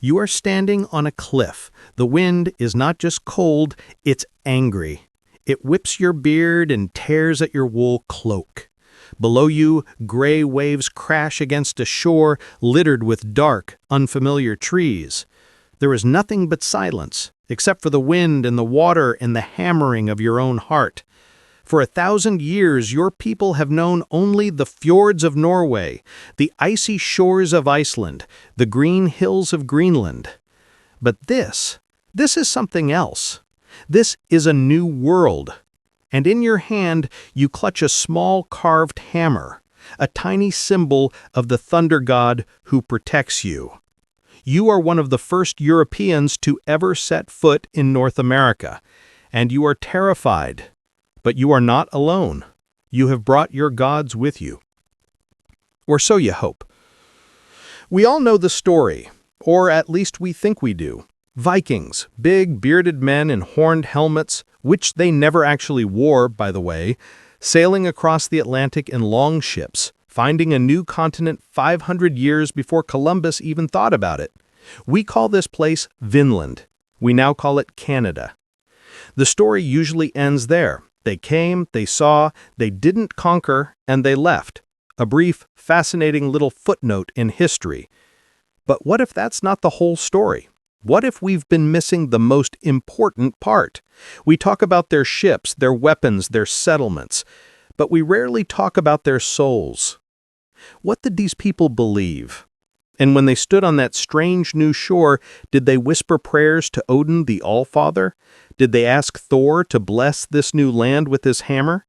You are standing on a cliff. The wind is not just cold, it's angry. It whips your beard and tears at your wool cloak. Below you, gray waves crash against a shore littered with dark, unfamiliar trees. There is nothing but silence, except for the wind and the water and the hammering of your own heart. For 1,000 years, your people have known only the fjords of Norway, the icy shores of Iceland, the green hills of Greenland. But this is something else. This is a new world. And in your hand, you clutch a small carved hammer, a tiny symbol of the thunder god who protects you. You are one of the first Europeans to ever set foot in North America, and you are terrified. But you are not alone. You have brought your gods with you. Or so you hope. We all know the story, or at least we think we do. Vikings, big bearded men in horned helmets, which they never actually wore, by the way, sailing across the Atlantic in long ships, finding a new continent 500 years before Columbus even thought about it. We call this place Vinland. We now call it Canada. The story usually ends there. They came, they saw, they didn't conquer, and they left. A brief, fascinating little footnote in history. But what if that's not the whole story? What if we've been missing the most important part? We talk about their ships, their weapons, their settlements, but we rarely talk about their souls. What did these people believe? And when they stood on that strange new shore, did they whisper prayers to Odin, the Allfather? Did they ask Thor to bless this new land with his hammer?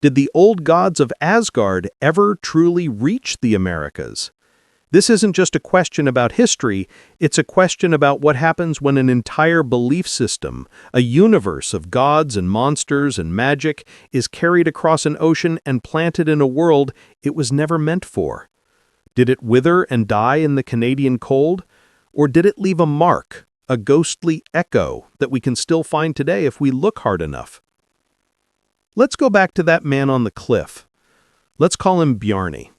Did the old gods of Asgard ever truly reach the Americas? This isn't just a question about history, it's a question about what happens when an entire belief system, a universe of gods and monsters and magic, is carried across an ocean and planted in a world it was never meant for. Did it wither and die in the Canadian cold? Or did it leave a mark, a ghostly echo that we can still find today if we look hard enough? Let's go back to that man on the cliff. Let's call him Bjarni.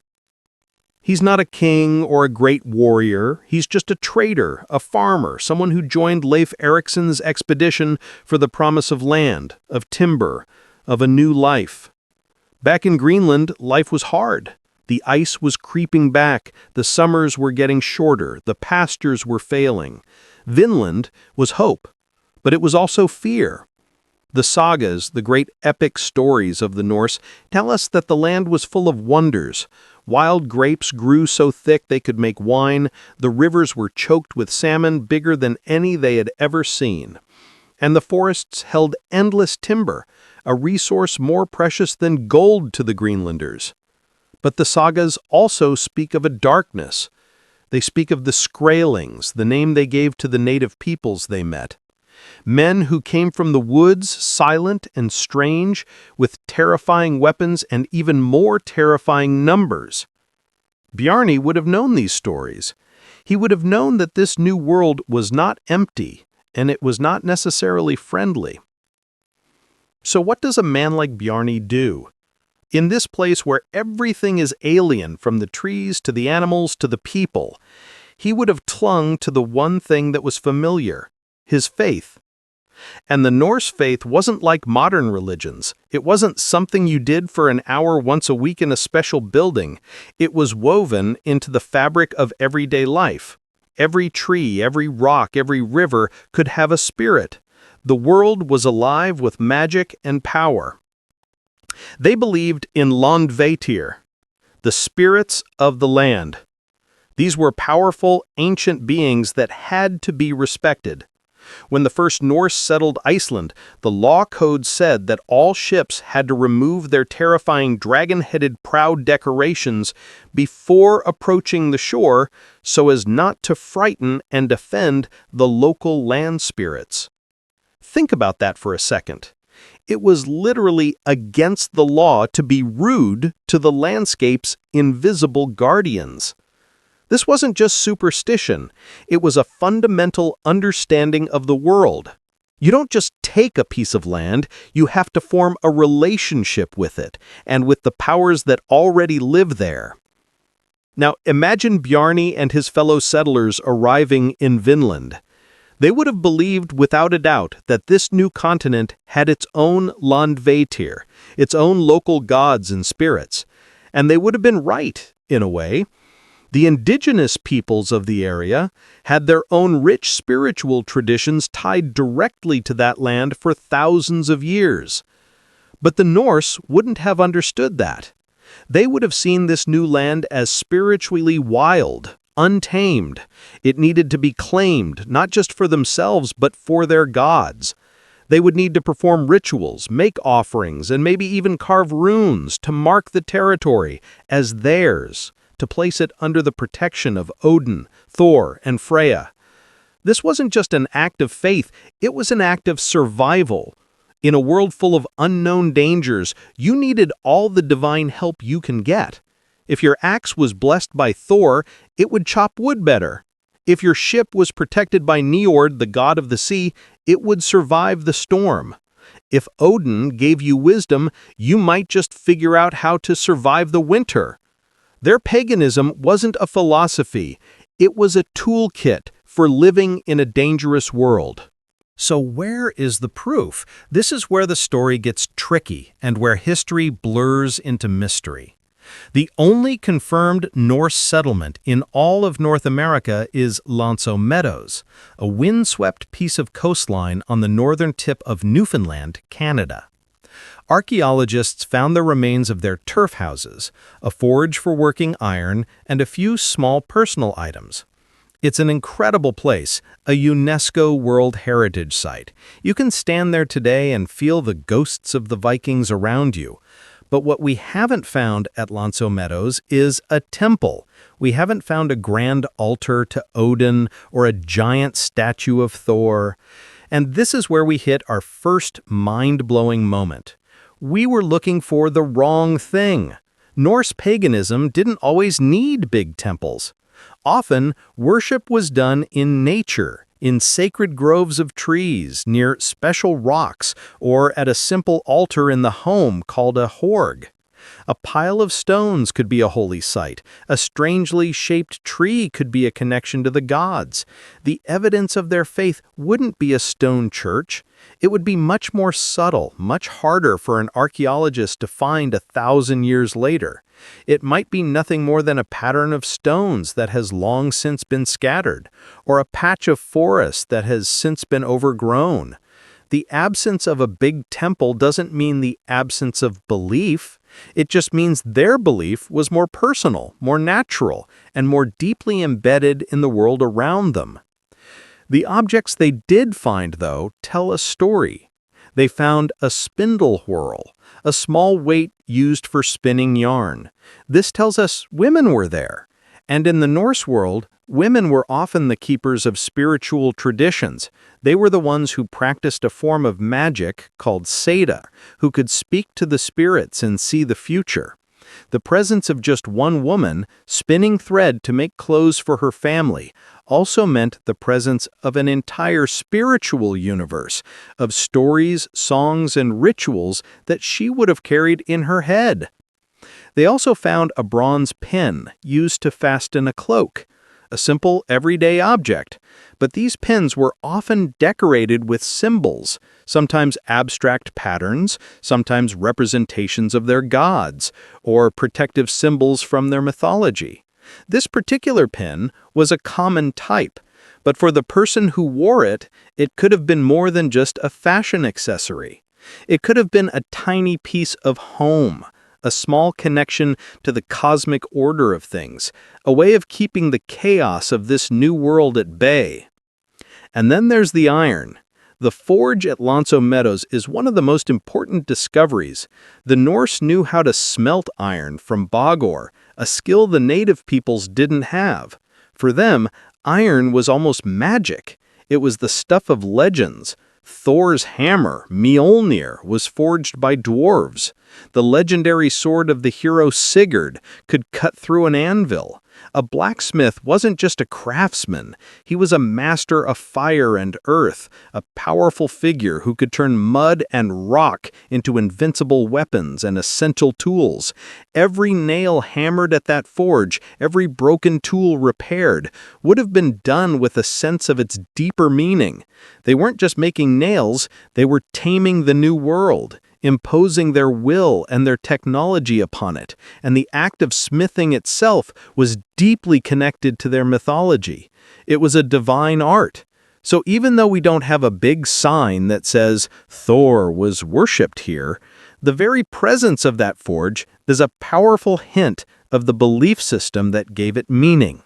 He's not a king or a great warrior. He's just a trader, a farmer, someone who joined Leif Erikson's expedition for the promise of land, of timber, of a new life. Back in Greenland, life was hard. The ice was creeping back, the summers were getting shorter, the pastures were failing. Vinland was hope, but it was also fear. The sagas, the great epic stories of the Norse, tell us that the land was full of wonders. Wild grapes grew so thick they could make wine, the rivers were choked with salmon bigger than any they had ever seen. And the forests held endless timber, a resource more precious than gold to the Greenlanders. But the sagas also speak of a darkness. They speak of the Skraelings, the name they gave to the native peoples they met. Men who came from the woods, silent and strange, with terrifying weapons and even more terrifying numbers. Bjarni would have known these stories. He would have known that this new world was not empty, and it was not necessarily friendly. So what does a man like Bjarni do? In this place where everything is alien, from the trees to the animals to the people, he would have clung to the one thing that was familiar, his faith. And the Norse faith wasn't like modern religions. It wasn't something you did for an hour once a week in a special building. It was woven into the fabric of everyday life. Every tree, every rock, every river could have a spirit. The world was alive with magic and power. They believed in Landvættir, the spirits of the land. These were powerful, ancient beings that had to be respected. When the first Norse settled Iceland, the law code said that all ships had to remove their terrifying dragon-headed prow decorations before approaching the shore so as not to frighten and offend the local land spirits. Think about that for a second. It was literally against the law to be rude to the landscape's invisible guardians. This wasn't just superstition, it was a fundamental understanding of the world. You don't just take a piece of land, you have to form a relationship with it, and with the powers that already live there. Now, imagine Bjarni and his fellow settlers arriving in Vinland. They would have believed without a doubt that this new continent had its own Landvættir, its own local gods and spirits. And they would have been right, in a way. The indigenous peoples of the area had their own rich spiritual traditions tied directly to that land for thousands of years. But the Norse wouldn't have understood that. They would have seen this new land as spiritually wild, untamed. It needed to be claimed, not just for themselves, but for their gods. They would need to perform rituals, make offerings, and maybe even carve runes to mark the territory as theirs, to place it under the protection of Odin, Thor, and Freya. This wasn't just an act of faith, it was an act of survival. In a world full of unknown dangers, you needed all the divine help you can get. If your axe was blessed by Thor, it would chop wood better. If your ship was protected by Njord, the god of the sea, it would survive the storm. If Odin gave you wisdom, you might just figure out how to survive the winter. Their paganism wasn't a philosophy, it was a toolkit for living in a dangerous world. So where is the proof? This is where the story gets tricky and where history blurs into mystery. The only confirmed Norse settlement in all of North America is Meadows, a windswept piece of coastline on the northern tip of Newfoundland, Canada. Archaeologists found the remains of their turf houses, a forge for working iron, and a few small personal items. It's an incredible place, a UNESCO World Heritage Site. You can stand there today and feel the ghosts of the Vikings around you. But what we haven't found at Meadows is a temple. We haven't found a grand altar to Odin or a giant statue of Thor. And this is where we hit our first mind-blowing moment. We were looking for the wrong thing. Norse paganism didn't always need big temples. Often, worship was done in nature, in sacred groves of trees, near special rocks, or at a simple altar in the home called a horg. A pile of stones could be a holy site. A strangely shaped tree could be a connection to the gods. The evidence of their faith wouldn't be a stone church. It would be much more subtle, much harder for an archaeologist to find 1,000 years later. It might be nothing more than a pattern of stones that has long since been scattered, or a patch of forest that has since been overgrown. The absence of a big temple doesn't mean the absence of belief. It just means their belief was more personal, more natural, and more deeply embedded in the world around them. The objects they did find, though, tell a story. They found a spindle whorl, a small weight used for spinning yarn. This tells us women were there. And in the Norse world, women were often the keepers of spiritual traditions. They were the ones who practiced a form of magic called saga, who could speak to the spirits and see the future. The presence of just one woman, spinning thread to make clothes for her family, also meant the presence of an entire spiritual universe, of stories, songs, and rituals that she would have carried in her head. They also found a bronze pin used to fasten a cloak, a simple everyday object, but these pins were often decorated with symbols, sometimes abstract patterns, sometimes representations of their gods, or protective symbols from their mythology. This particular pin was a common type, but for the person who wore it, it could have been more than just a fashion accessory. It could have been a tiny piece of home, a small connection to the cosmic order of things, a way of keeping the chaos of this new world at bay. And then there's the iron. The forge at Meadows is one of the most important discoveries. The Norse knew how to smelt iron from bog ore, a skill the native peoples didn't have. For them, iron was almost magic. It was the stuff of legends. Thor's hammer, Mjolnir, was forged by dwarves. The legendary sword of the hero Sigurd could cut through an anvil. A blacksmith wasn't just a craftsman, he was a master of fire and earth, a powerful figure who could turn mud and rock into invincible weapons and essential tools. Every nail hammered at that forge, every broken tool repaired, would have been done with a sense of its deeper meaning. They weren't just making nails, they were taming the new world, imposing their will and their technology upon it, and the act of smithing itself was deeply connected to their mythology. It was a divine art. So even though we don't have a big sign that says Thor was worshipped here, the very presence of that forge is a powerful hint of the belief system that gave it meaning.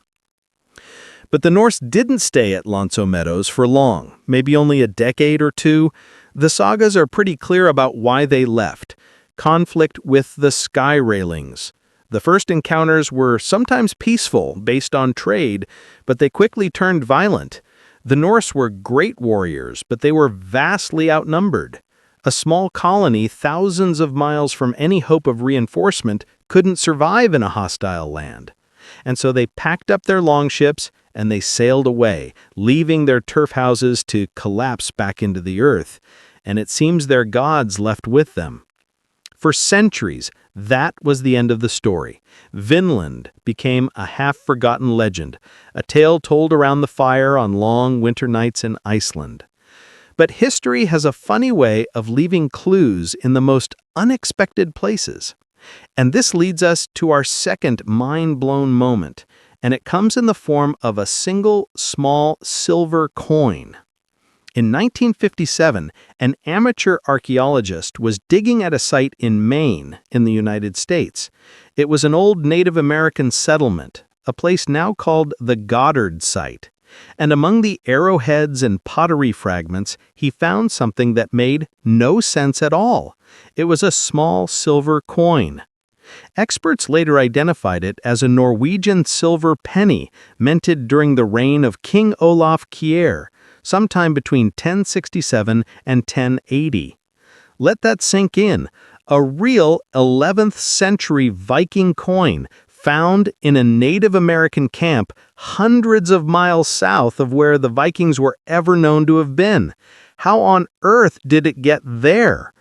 But the Norse didn't stay at Meadows for long, maybe only a decade or two. The sagas are pretty clear about why they left. Conflict with the sky railings. The first encounters were sometimes peaceful, based on trade, but they quickly turned violent. The Norse were great warriors, but they were vastly outnumbered. A small colony thousands of miles from any hope of reinforcement couldn't survive in a hostile land. And so they packed up their longships and they sailed away, leaving their turf houses to collapse back into the earth, and it seems their gods left with them. For centuries, that was the end of the story. Vinland became a half-forgotten legend, a tale told around the fire on long winter nights in Iceland. But history has a funny way of leaving clues in the most unexpected places. And this leads us to our second mind-blown moment, and it comes in the form of a single, small silver coin. In 1957, an amateur archaeologist was digging at a site in Maine, in the United States. It was an old Native American settlement, a place now called the Goddard Site. And among the arrowheads and pottery fragments, he found something that made no sense at all. It was a small silver coin. Experts later identified it as a Norwegian silver penny minted during the reign of King Olaf Kjær, sometime between 1067 and 1080. Let that sink in. A real 11th century Viking coin found in a Native American camp hundreds of miles south of where the Vikings were ever known to have been. How on earth did it get there?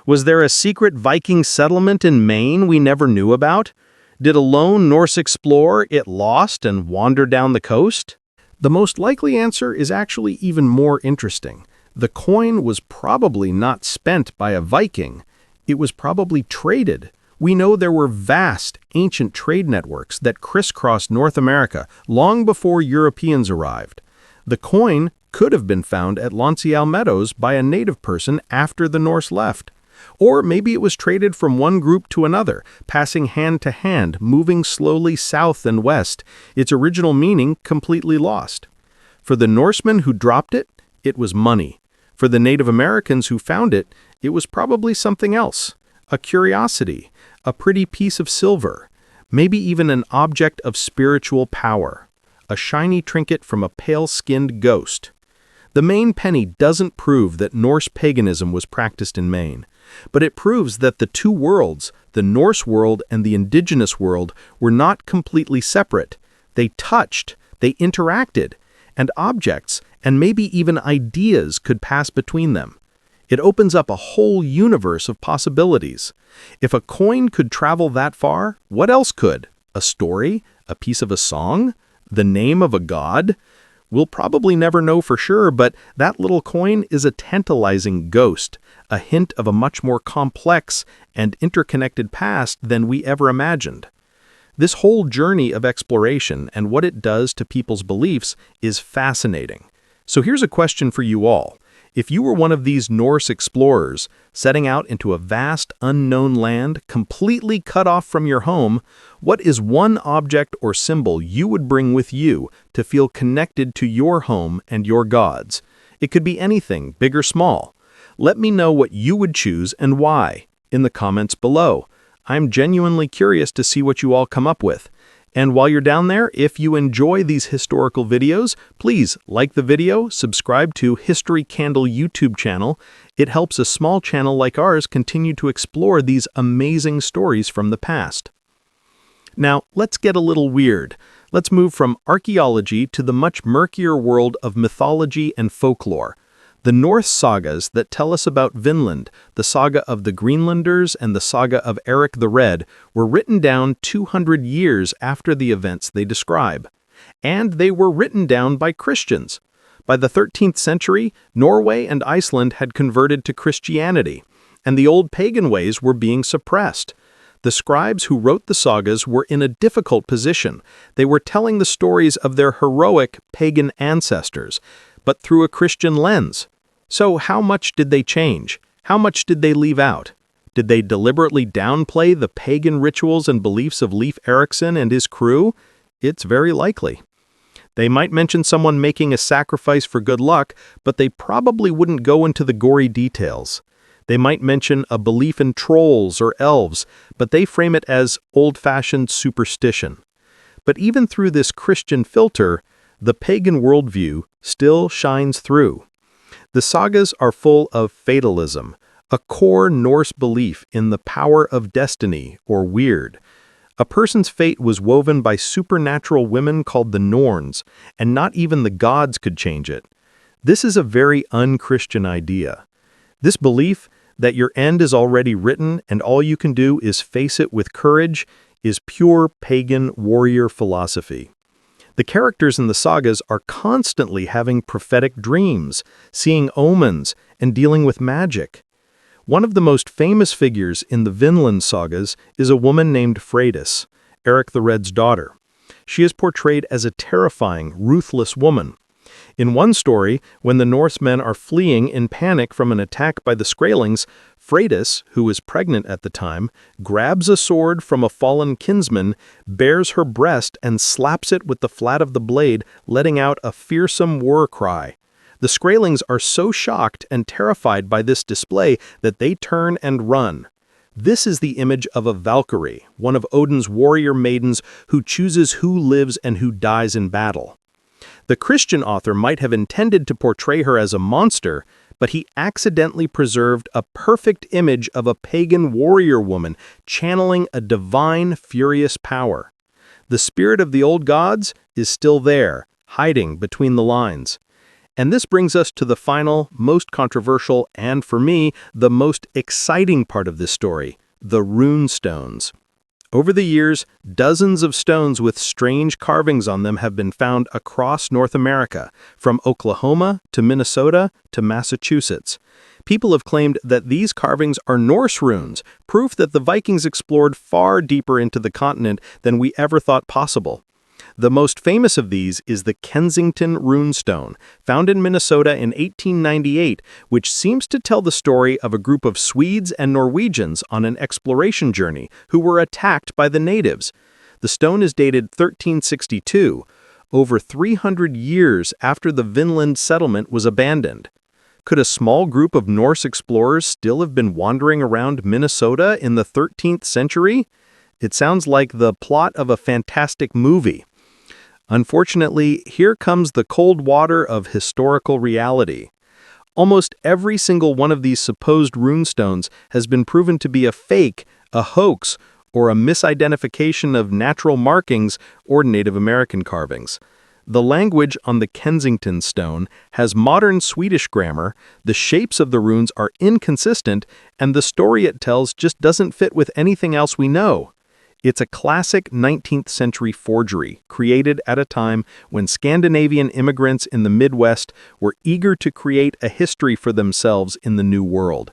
Was there a secret Viking settlement in Maine we never knew about? Did a lone Norse explorer get lost and wander down the coast? The most likely answer is actually even more interesting. The coin was probably not spent by a Viking. It was probably traded. We know there were vast, ancient trade networks that crisscrossed North America long before Europeans arrived. The coin could have been found at Meadows by a native person after the Norse left. Or maybe it was traded from one group to another, passing hand to hand, moving slowly south and west, its original meaning completely lost. For the Norsemen who dropped it, it was money. For the Native Americans who found it, it was probably something else. A curiosity, a pretty piece of silver, maybe even an object of spiritual power, a shiny trinket from a pale-skinned ghost. The Maine Penny doesn't prove that Norse paganism was practiced in Maine, but it proves that the two worlds, the Norse world and the indigenous world, were not completely separate. They touched, they interacted, and objects, and maybe even ideas, could pass between them. It opens up a whole universe of possibilities. If a coin could travel that far, what else could? A story? A piece of a song? The name of a god? We'll probably never know for sure, but that little coin is a tantalizing ghost, a hint of a much more complex and interconnected past than we ever imagined. This whole journey of exploration and what it does to people's beliefs is fascinating. So here's a question for you all. If you were one of these Norse explorers setting out into a vast unknown land completely cut off from your home, what is one object or symbol you would bring with you to feel connected to your home and your gods? It could be anything, big or small. Let me know what you would choose and why in the comments below. I'm genuinely curious to see what you all come up with. And while you're down there, if you enjoy these historical videos, please like the video, subscribe to History Candle YouTube channel. It helps a small channel like ours continue to explore these amazing stories from the past. Now, let's get a little weird. Let's move from archaeology to the much murkier world of mythology and folklore. The Norse sagas that tell us about Vinland, the saga of the Greenlanders and the saga of Eric the Red, were written down 200 years after the events they describe. And they were written down by Christians. By the 13th century, Norway and Iceland had converted to Christianity, and the old pagan ways were being suppressed. The scribes who wrote the sagas were in a difficult position. They were telling the stories of their heroic pagan ancestors, but through a Christian lens. So how much did they change? How much did they leave out? Did they deliberately downplay the pagan rituals and beliefs of Leif Erikson and his crew? It's very likely. They might mention someone making a sacrifice for good luck, but they probably wouldn't go into the gory details. They might mention a belief in trolls or elves, but they frame it as old-fashioned superstition. But even through this Christian filter, the pagan worldview still shines through. The sagas are full of fatalism, a core Norse belief in the power of destiny or weird. A person's fate was woven by supernatural women called the Norns, and not even the gods could change it. This is a very un-Christian idea. This belief that your end is already written and all you can do is face it with courage is pure pagan warrior philosophy. The characters in the sagas are constantly having prophetic dreams, seeing omens, and dealing with magic. One of the most famous figures in the Vinland sagas is a woman named Freydis, Eric the Red's daughter. She is portrayed as a terrifying, ruthless woman. In one story, when the Norsemen are fleeing in panic from an attack by the Skrælings, Freydis, who is pregnant at the time, grabs a sword from a fallen kinsman, bares her breast and slaps it with the flat of the blade, letting out a fearsome war cry. The Skrælings are so shocked and terrified by this display that they turn and run. This is the image of a Valkyrie, one of Odin's warrior maidens who chooses who lives and who dies in battle. The Christian author might have intended to portray her as a monster, but he accidentally preserved a perfect image of a pagan warrior woman channeling a divine, furious power. The spirit of the old gods is still there, hiding between the lines. And this brings us to the final, most controversial, and for me, the most exciting part of this story, the Runestones. Over the years, dozens of stones with strange carvings on them have been found across North America, from Oklahoma to Minnesota to Massachusetts. People have claimed that these carvings are Norse runes, proof that the Vikings explored far deeper into the continent than we ever thought possible. The most famous of these is the Kensington runestone, found in Minnesota in 1898, which seems to tell the story of a group of Swedes and Norwegians on an exploration journey who were attacked by the natives. The stone is dated 1362, over 300 years after the Vinland settlement was abandoned. Could a small group of Norse explorers still have been wandering around Minnesota in the 13th century? It sounds like the plot of a fantastic movie. Unfortunately, here comes the cold water of historical reality. Almost every single one of these supposed runestones has been proven to be a fake, a hoax, or a misidentification of natural markings or Native American carvings. The language on the Kensington stone has modern Swedish grammar, the shapes of the runes are inconsistent, and the story it tells just doesn't fit with anything else we know. It's a classic 19th century forgery, created at a time when Scandinavian immigrants in the Midwest were eager to create a history for themselves in the New World.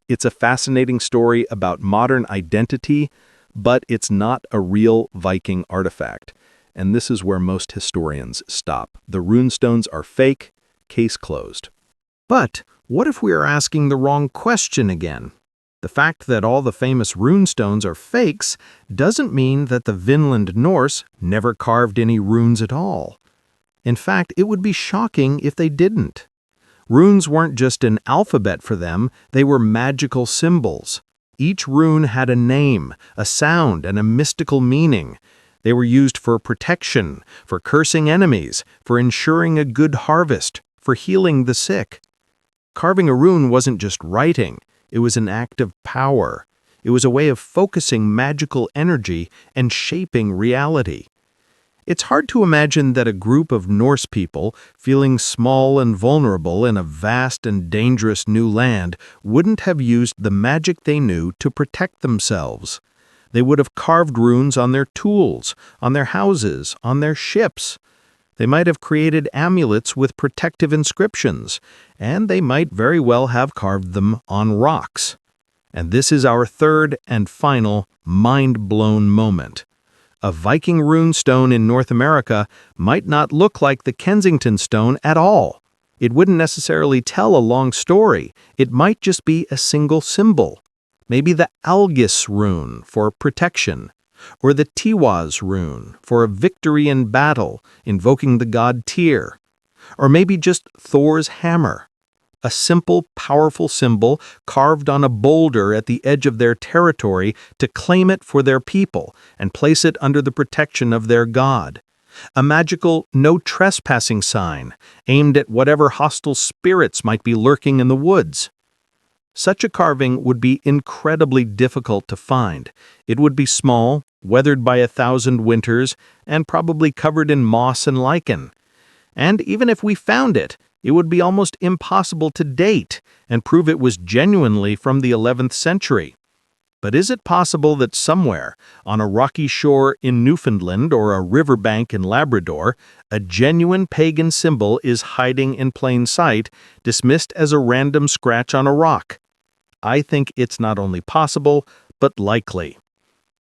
It's a fascinating story about modern identity, but it's not a real Viking artifact. And this is where most historians stop. The runestones are fake, case closed. But what if we are asking the wrong question again? The fact that all the famous runestones are fakes doesn't mean that the Vinland Norse never carved any runes at all. In fact, it would be shocking if they didn't. Runes weren't just an alphabet for them, they were magical symbols. Each rune had a name, a sound, and a mystical meaning. They were used for protection, for cursing enemies, for ensuring a good harvest, for healing the sick. Carving a rune wasn't just writing. It was an act of power. It was a way of focusing magical energy and shaping reality. It's hard to imagine that a group of Norse people, feeling small and vulnerable in a vast and dangerous new land, wouldn't have used the magic they knew to protect themselves. They would have carved runes on their tools, on their houses, on their ships. They might have created amulets with protective inscriptions, and they might very well have carved them on rocks. And this is our third and final mind-blown moment. A Viking runestone in North America might not look like the Kensington stone at all. It wouldn't necessarily tell a long story. It might just be a single symbol. Maybe the Algis rune for protection, or the Tiwaz rune for a victory in battle, invoking the god Tyr, or maybe just Thor's hammer, a simple, powerful symbol carved on a boulder at the edge of their territory to claim it for their people and place it under the protection of their god. A magical no trespassing sign aimed at whatever hostile spirits might be lurking in the woods. Such a carving would be incredibly difficult to find. It would be small, weathered by 1,000 winters, and probably covered in moss and lichen. And even if we found it, it would be almost impossible to date and prove it was genuinely from the 11th century. But is it possible that somewhere, on a rocky shore in Newfoundland or a riverbank in Labrador, a genuine pagan symbol is hiding in plain sight, dismissed as a random scratch on a rock? I think it's not only possible, but likely.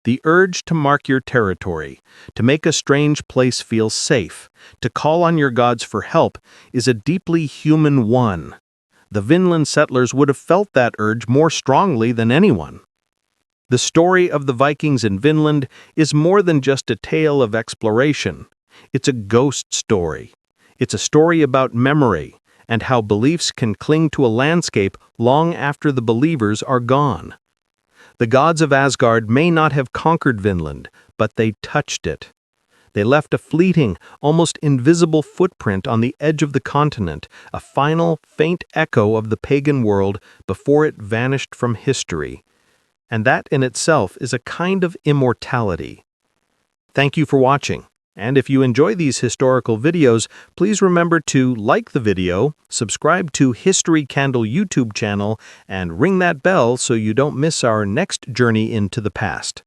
The urge to mark your territory, to make a strange place feel safe, to call on your gods for help, is a deeply human one. The Vinland settlers would have felt that urge more strongly than anyone. The story of the Vikings in Vinland is more than just a tale of exploration. It's a ghost story. It's a story about memory and how beliefs can cling to a landscape long after the believers are gone. The gods of Asgard may not have conquered Vinland, but they touched it. They left a fleeting, almost invisible footprint on the edge of the continent, a final, faint echo of the pagan world before it vanished from history. And that in itself is a kind of immortality. Thank you for watching. And if you enjoy these historical videos, please remember to like the video, subscribe to History Candle YouTube channel, and ring that bell so you don't miss our next journey into the past.